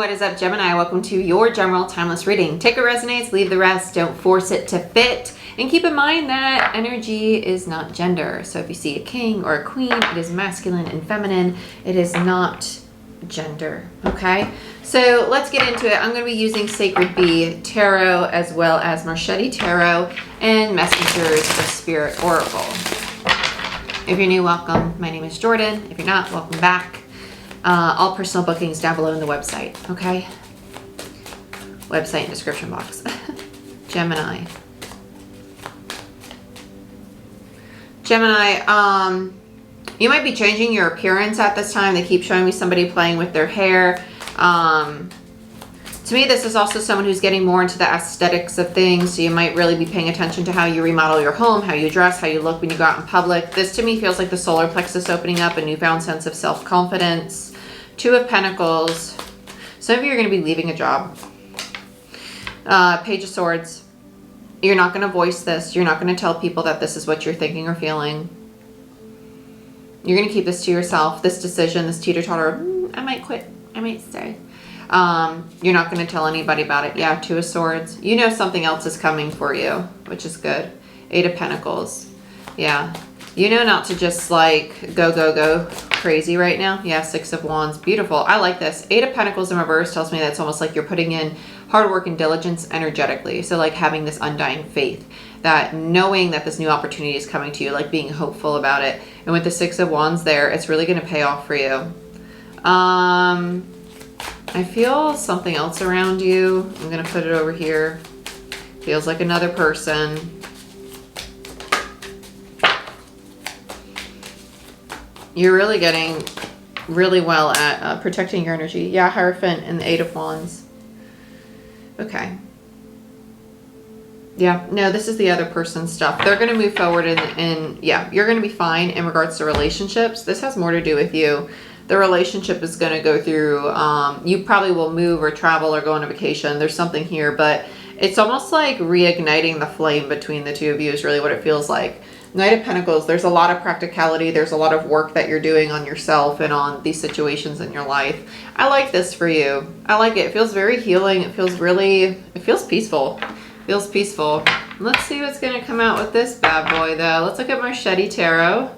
what is up, Gemini? Welcome to your general timeless reading. Take what resonates, leave the rest. Don't force it to fit. And keep in mind that energy is not gender. So if you see a king or a queen, it is masculine and feminine. It is not gender, okay? So let's get into it. I'm going to be using Sacred Bee Tarot as well as Marchetti Tarot and Messengers for Spirit Oracle. If you're new, welcome. My name is Jordyn. If you're not, welcome back. All personal bookings down below in the website, okay? Website and description box. Gemini. Gemini, you might be changing your appearance at this time. They keep showing me somebody playing with their hair. To me, this is also someone who's getting more into the aesthetics of things. So you might really be paying attention to how you remodel your home, how you dress, how you look when you go out in public. This to me feels like the solar plexus opening up, a newfound sense of self-confidence. Two of Pentacles. Some of you are going to be leaving a job. Page of Swords. You're not going to voice this. You're not going to tell people that this is what you're thinking or feeling. You're going to keep this to yourself. This decision, this teeter-totter, I might quit. I might stay. You're not going to tell anybody about it. Yeah, Two of Swords. You know something else is coming for you, which is good. Eight of Pentacles. Yeah. You know not to just like go crazy right now. Yeah, Six of Wands. Beautiful. I like this. Eight of Pentacles in reverse tells me that it's almost like you're putting in hard work and diligence energetically. So like having this undying faith, that knowing that this new opportunity is coming to you, like being hopeful about it. And with the Six of Wands there, it's really going to pay off for you. I feel something else around you. I'm going to put it over here. Feels like another person. You're really getting really well at protecting your energy. Yeah, Hierophant and the Eight of Wands. Okay. Yeah, no, this is the other person's stuff. They're going to move forward and yeah, you're going to be fine in regards to relationships. This has more to do with you. The relationship is going to go through, you probably will move or travel or go on a vacation. There's something here, but it's almost like reigniting the flame between the two of you is really what it feels like. Knight of Pentacles, there's a lot of practicality. There's a lot of work that you're doing on yourself and on these situations in your life. I like this for you. I like it. It feels very healing. It feels really, it feels peaceful. It feels peaceful. Let's see what's going to come out with this bad boy though. Let's look at Marchetti Tarot.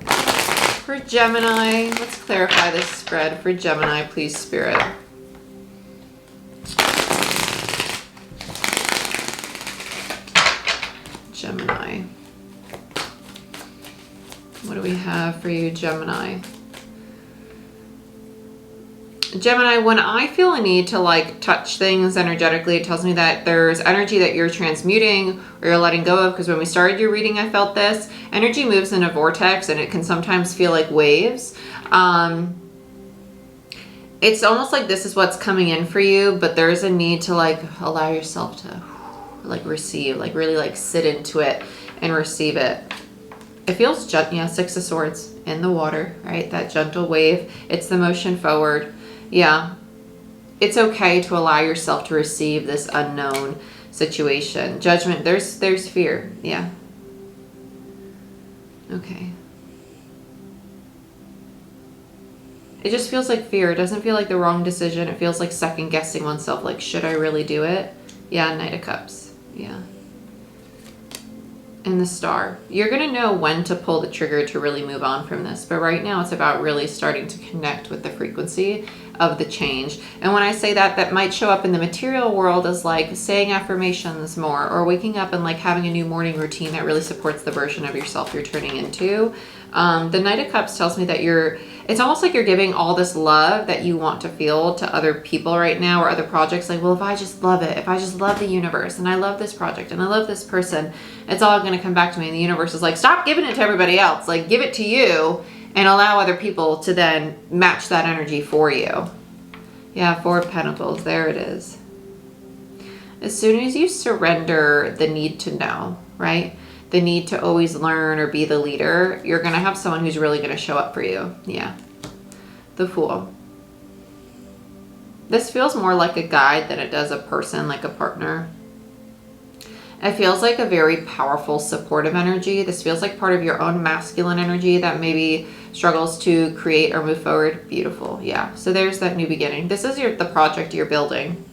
For Gemini, let's clarify this spread for Gemini, please, Spirit. Gemini. What do we have for you, Gemini? Gemini, when I feel a need to like touch things energetically, it tells me that there's energy that you're transmuting or you're letting go of, because when we started your reading, I felt this. Energy moves in a vortex and it can sometimes feel like waves. It's almost like this is what's coming in for you, but there's a need to like allow yourself to like receive, like really like sit into it and receive it. It feels, yeah, Six of Swords in the water, right? That gentle wave. It's the motion forward. Yeah, it's okay to allow yourself to receive this unknown situation. Judgment, there's fear. Yeah. Okay. It just feels like fear. It doesn't feel like the wrong decision. It feels like second guessing oneself. Like, should I really do it? Yeah, Knight of Cups. Yeah. And the Star. You're going to know when to pull the trigger to really move on from this. But right now it's about really starting to connect with the frequency of the change. And when I say that, that might show up in the material world as like saying affirmations more, or waking up and like having a new morning routine that really supports the version of yourself you're turning into. The Knight of Cups tells me that it's almost like you're giving all this love that you want to feel to other people right now or other projects. Like, well, if I just love it, if I just love the universe and I love this project and I love this person, it's all going to come back to me. And the universe is like, stop giving it to everybody else. Like, give it to you and allow other people to then match that energy for you. Yeah, Four of Pentacles. There it is. As soon as you surrender the need to know, right? The need to always learn or be the leader, you're going to have someone who's really going to show up for you. Yeah. The Fool. This feels more like a guide than it does a person, like a partner. It feels like a very powerful, supportive energy. This feels like part of your own masculine energy that maybe struggles to create or move forward. Beautiful. Yeah. So there's that new beginning. This is the project you're building.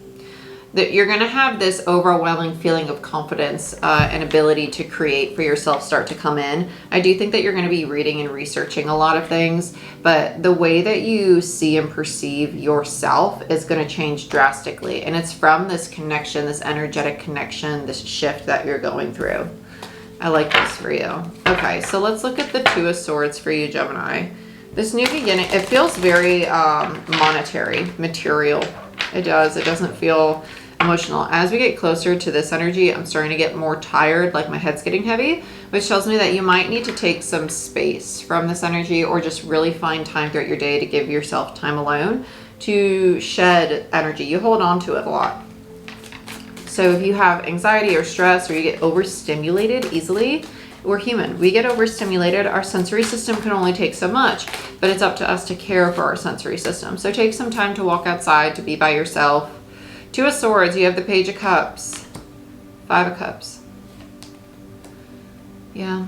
That you're going to have this overwhelming feeling of confidence and ability to create for yourself start to come in. I do think that you're going to be reading and researching a lot of things, but the way that you see and perceive yourself is going to change drastically. And it's from this connection, this energetic connection, this shift that you're going through. I like this for you. Okay, so let's look at the Two of Swords for you, Gemini. This new beginning, it feels very monetary, material. It does. It doesn't feel emotional. As we get closer to this energy, I'm starting to get more tired, like my head's getting heavy, which tells me that you might need to take some space from this energy, or just really find time throughout your day to give yourself time alone to shed energy. You hold on to it a lot. So if you have anxiety or stress, or you get overstimulated easily, we're human. We get overstimulated. Our sensory system can only take so much, but it's up to us to care for our sensory system. So take some time to walk outside, to be by yourself. Two of Swords, you have the Page of Cups, Five of Cups. Yeah,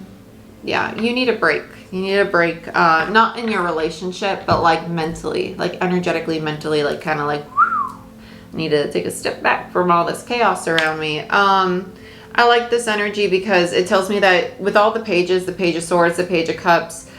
you need a break. You need a break, not in your relationship, but like mentally, like energetically, mentally, like kind of like, I need to take a step back from all this chaos around me. I like this energy because it tells me that with all the pages, the Page of Swords, the Page of Cups,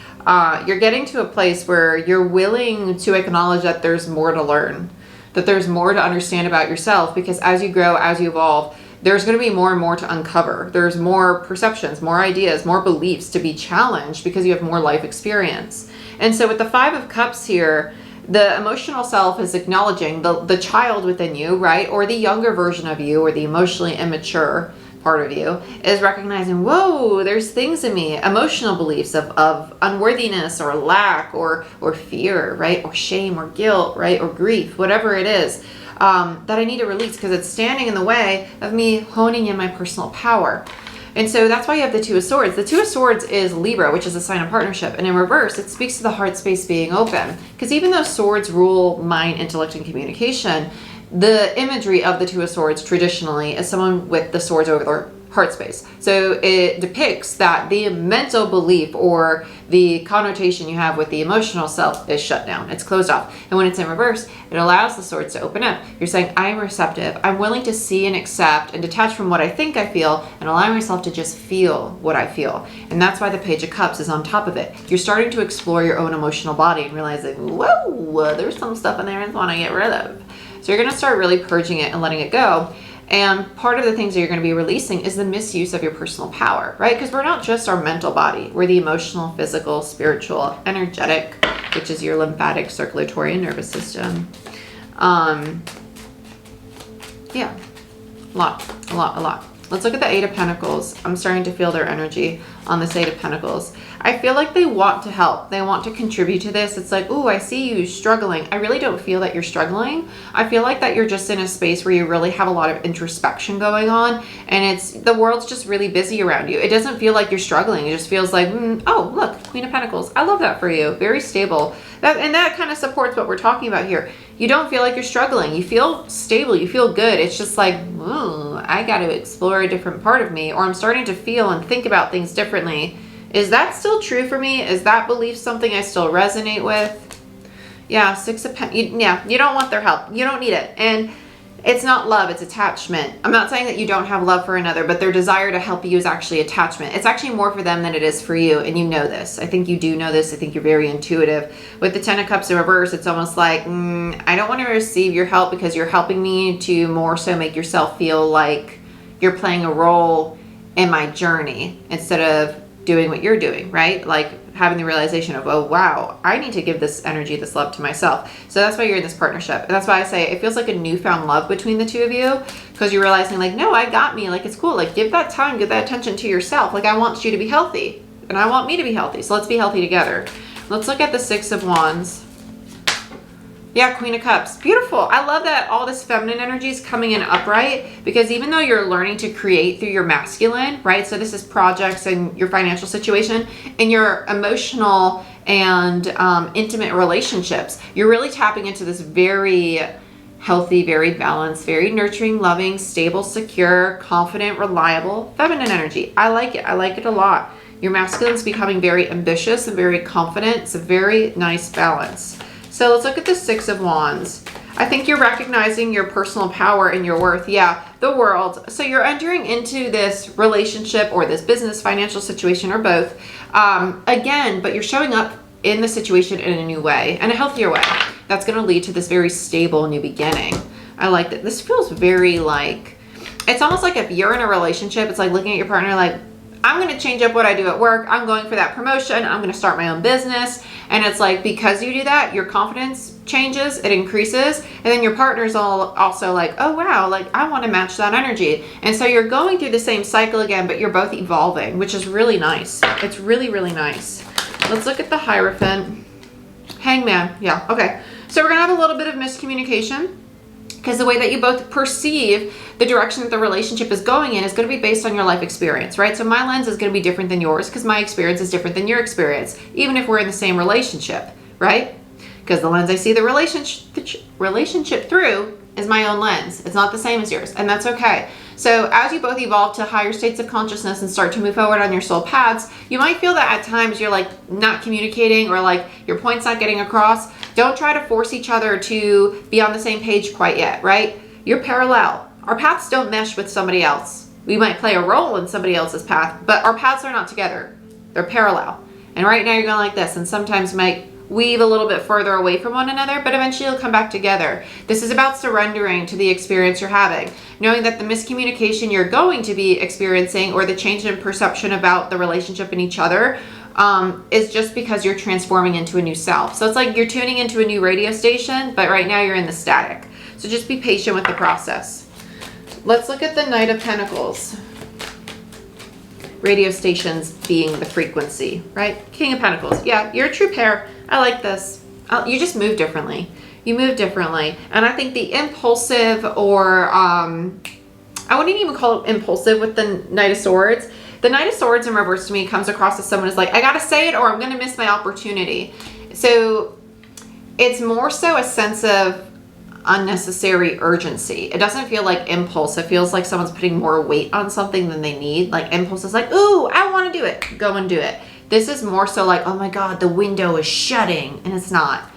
you're getting to a place where you're willing to acknowledge that there's more to learn, that there's more to understand about yourself, because as you grow, as you evolve, there's going to be more and more to uncover. There's more perceptions, more ideas, more beliefs to be challenged because you have more life experience. And so with the Five of Cups here, the emotional self is acknowledging the child within you, right? Or the younger version of you, or the emotionally immature part of you is recognizing, whoa, there's things in me, emotional beliefs of unworthiness or lack or fear, right? Or shame or guilt, right? Or grief, whatever it is, that I need to release because it's standing in the way of me honing in my personal power. And so that's why you have the Two of Swords. The Two of Swords is Libra, which is a sign of partnership. And in reverse, it speaks to the heart space being open. Because even though swords rule mind, intellect, and communication, the imagery of the Two of Swords traditionally is someone with the swords over their heart space. So it depicts that the mental belief or the connotation you have with the emotional self is shut down. It's closed off. And when it's in reverse, it allows the swords to open up. You're saying, I'm receptive. I'm willing to see and accept and detach from what I think I feel and allow myself to just feel what I feel. And that's why the Page of Cups is on top of it. You're starting to explore your own emotional body and realizing, whoa, there's some stuff in there I want to get rid of. So you're going to start really purging it and letting it go. And part of the things that you're going to be releasing is the misuse of your personal power, right? Because we're not just our mental body. We're the emotional, physical, spiritual, energetic, which is your lymphatic, circulatory, and nervous system. Yeah, a lot. Let's look at the Eight of Pentacles. I'm starting to feel their energy on this Eight of Pentacles. I feel like they want to help. They want to contribute to this. It's like, ooh, I see you struggling. I really don't feel that you're struggling. I feel like that you're just in a space where you really have a lot of introspection going on, and the world's just really busy around you. It doesn't feel like you're struggling. It just feels like, oh, look, Queen of Pentacles. I love that for you. Very stable. That kind of supports what we're talking about here. You don't feel like you're struggling. You feel stable. You feel good. It's just like, ooh, I got to explore a different part of me, or I'm starting to feel and think about things differently. Is that still true for me? Is that belief something I still resonate with? Yeah, Six of Pentacles. Yeah, you don't want their help. You don't need it. And it's not love, it's attachment. I'm not saying that you don't have love for another, but their desire to help you is actually attachment. It's actually more for them than it is for you, and you know this. I think you do know this. I think you're very intuitive. With the Ten of Cups in reverse, it's almost like, I don't want to receive your help because you're helping me to more so make yourself feel like you're playing a role in my journey instead of doing what you're doing, right? Like having the realization of, oh, wow, I need to give this energy, this love to myself. So that's why you're in this partnership. And that's why I say it feels like a newfound love between the two of you, because you're realizing like, no, I got me. Like, it's cool. Like, give that time, give that attention to yourself. Like, I want you to be healthy and I want me to be healthy. So let's be healthy together. Let's look at the Six of Wands. Yeah, Queen of Cups. Beautiful. I love that all this feminine energy is coming in upright, because even though you're learning to create through your masculine, right? So this is projects and your financial situation and your emotional and intimate relationships. You're really tapping into this very healthy, very balanced, very nurturing, loving, stable, secure, confident, reliable, feminine energy. I like it. I like it a lot. Your masculine's becoming very ambitious and very confident. It's a very nice balance. So let's look at the Six of Wands. I think you're recognizing your personal power and your worth. Yeah, the world. So you're entering into this relationship or this business, financial situation, or both. Again, but you're showing up in the situation in a new way, and a healthier way. That's going to lead to this very stable new beginning. I like that. This feels very like, it's almost like if you're in a relationship, it's like looking at your partner like, I'm going to change up what I do at work. I'm going for that promotion. I'm going to start my own business. And it's like, because you do that, your confidence changes, it increases. And then your partner's also like, oh, wow, like I want to match that energy. And so you're going through the same cycle again, but you're both evolving, which is really nice. It's really, really nice. Let's look at the Hierophant. Hangman. Yeah. Okay. So we're going to have a little bit of miscommunication, because the way that you both perceive the direction that the relationship is going in is going to be based on your life experience, right? So my lens is going to be different than yours because my experience is different than your experience, even if we're in the same relationship, right? Because the lens I see the relationship through is my own lens. It's not the same as yours, and that's okay. So as you both evolve to higher states of consciousness and start to move forward on your soul paths, you might feel that at times you're like not communicating, or like your point's not getting across. Don't try to force each other to be on the same page quite yet, right? You're parallel. Our paths don't mesh with somebody else. We might play a role in somebody else's path, but our paths are not together. They're parallel. And right now you're going like this, and sometimes might weave a little bit further away from one another, but eventually you'll come back together. This is about surrendering to the experience you're having, knowing that the miscommunication you're going to be experiencing, or the change in perception about the relationship and each other, is just because you're transforming into a new self. So it's like you're tuning into a new radio station, but right now you're in the static. So just be patient with the process. Let's look at the Knight of Pentacles. Radio stations being the frequency, right? King of Pentacles. Yeah, you're a true pair. I like this. You just move differently. You move differently. And I think the impulsive, or I wouldn't even call it impulsive with the Knight of Swords. The Knight of Swords in reverse to me comes across as someone who's like, I gotta say it or I'm gonna miss my opportunity. So it's more so a sense of unnecessary urgency. It doesn't feel like impulse. It feels like someone's putting more weight on something than they need. Like impulse is like, ooh, I want to do it. Go and do it. This is more so like, oh my God, the window is shutting, and it's not.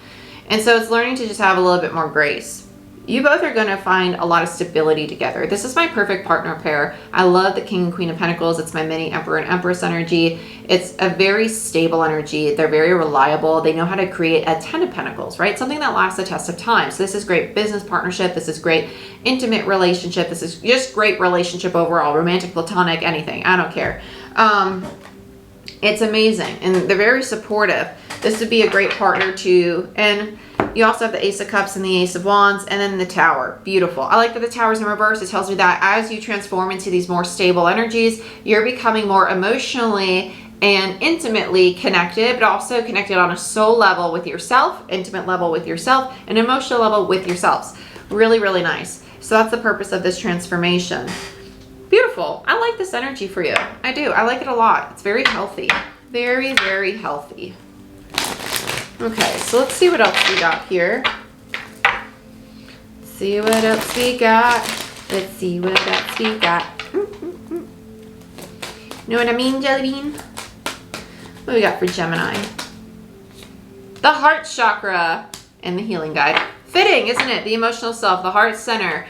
And so it's learning to just have a little bit more grace. You both are going to find a lot of stability together. This is my perfect partner pair. I love the King and Queen of Pentacles. It's my mini Emperor and Empress energy. It's a very stable energy. They're very reliable. They know how to create a Ten of Pentacles, right? Something that lasts the test of time. So this is great business partnership. This is great intimate relationship. This is just great relationship overall, romantic, platonic, anything. I don't care. It's amazing. And they're very supportive. This would be a great partner too. And you also have the Ace of Cups and the Ace of Wands, and then the Tower. Beautiful. I like that the Tower's in reverse. It tells me that as you transform into these more stable energies, you're becoming more emotionally and intimately connected, but also connected on a soul level with yourself, intimate level with yourself, and emotional level with yourselves. Really, really nice. So that's the purpose of this transformation. Beautiful. I like this energy for you. I do. I like it a lot. It's very healthy. Very, very healthy. Okay, so let's see what else we got here. See what else we got. Let's see what else we got. You know what I mean, Jelly Bean? What do we got for Gemini? The heart chakra and the healing guide. Fitting, isn't it? The emotional self, the heart center.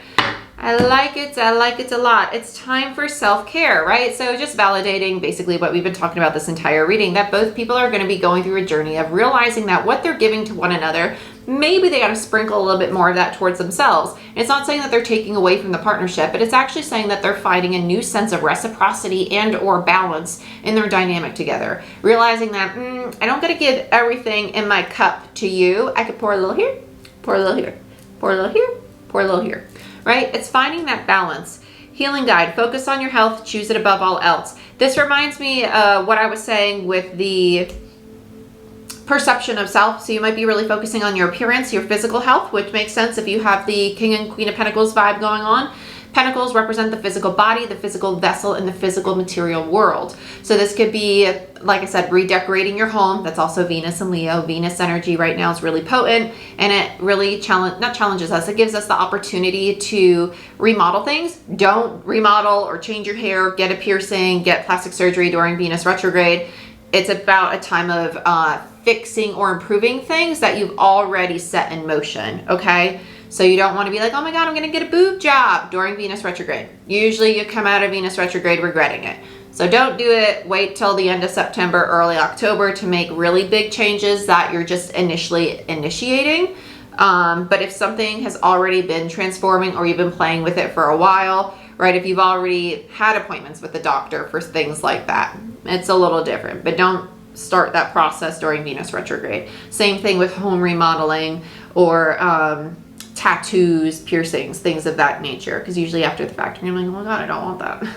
I like it. I like it a lot. It's time for self-care, right? So just validating basically what we've been talking about this entire reading, that both people are going to be going through a journey of realizing that what they're giving to one another, maybe they got to sprinkle a little bit more of that towards themselves. And it's not saying that they're taking away from the partnership, but it's actually saying that they're finding a new sense of reciprocity and or balance in their dynamic together. Realizing that, I don't got to give everything in my cup to you. I could pour a little here, pour a little here, pour a little here, pour a little here. Right? It's finding that balance. Healing guide, focus on your health, choose it above all else. This reminds me what I was saying with the perception of self. So you might be really focusing on your appearance, your physical health, which makes sense if you have the King and Queen of Pentacles vibe going on. Pentacles represent the physical body, the physical vessel, and the physical material world. So this could be, like I said, redecorating your home. That's also Venus and Leo. Venus energy right now is really potent, and it really challenges us. It gives us the opportunity to remodel things. Don't remodel or change your hair, get a piercing, get plastic surgery during Venus retrograde. It's about a time of fixing or improving things that you've already set in motion, okay? So you don't want to be like, oh my God, I'm going to get a boob job during Venus retrograde. Usually you come out of Venus retrograde regretting it. So don't do it. Wait till the end of September, early October to make really big changes that you're just initially initiating. But if something has already been transforming or you've been playing with it for a while, right? If you've already had appointments with the doctor for things like that, it's a little different, but don't start that process during Venus retrograde. Same thing with home remodeling or tattoos, piercings, things of that nature. Because usually after the fact, you're like, oh my God, I don't want that.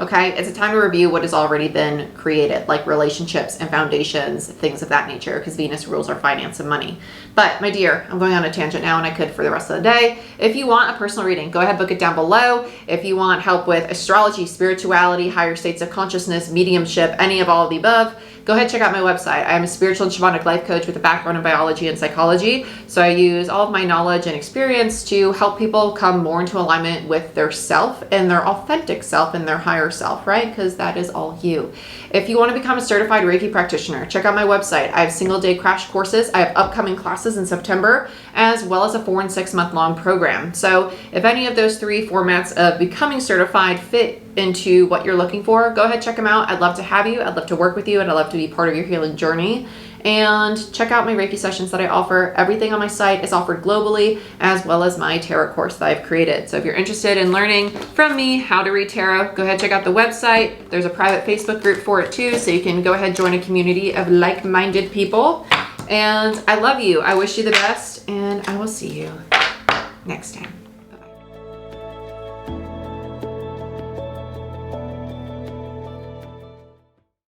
Okay, it's a time to review what has already been created, like relationships and foundations, things of that nature, because Venus rules our finance and money. But my dear, I'm going on a tangent now, and I could for the rest of the day. If you want a personal reading, go ahead, book it down below. If you want help with astrology, spirituality, higher states of consciousness, mediumship, any of all of the above, go ahead, check out my website. I am a spiritual and shamanic life coach with a background in biology and psychology. So I use all of my knowledge and experience to help people come more into alignment with their self and their authentic self and their higher self, right? Because that is all you. If you want to become a certified Reiki practitioner, check out my website. I have single-day crash courses. I have upcoming classes in September, as well as a 4 and 6 month long program. So if any of those 3 formats of becoming certified fit into what you're looking for, go ahead, check them out. I'd love to have you. I'd love to work with you, and I'd love to be part of your healing journey. And check out my Reiki sessions that I offer. Everything on my site is offered globally, as well as my tarot course that I've created. So if you're interested in learning from me how to read tarot, go ahead, check out the website. There's a private Facebook group for it too, so you can go ahead, join a community of like-minded people. And I love you. I wish you the best, and I will see you next time.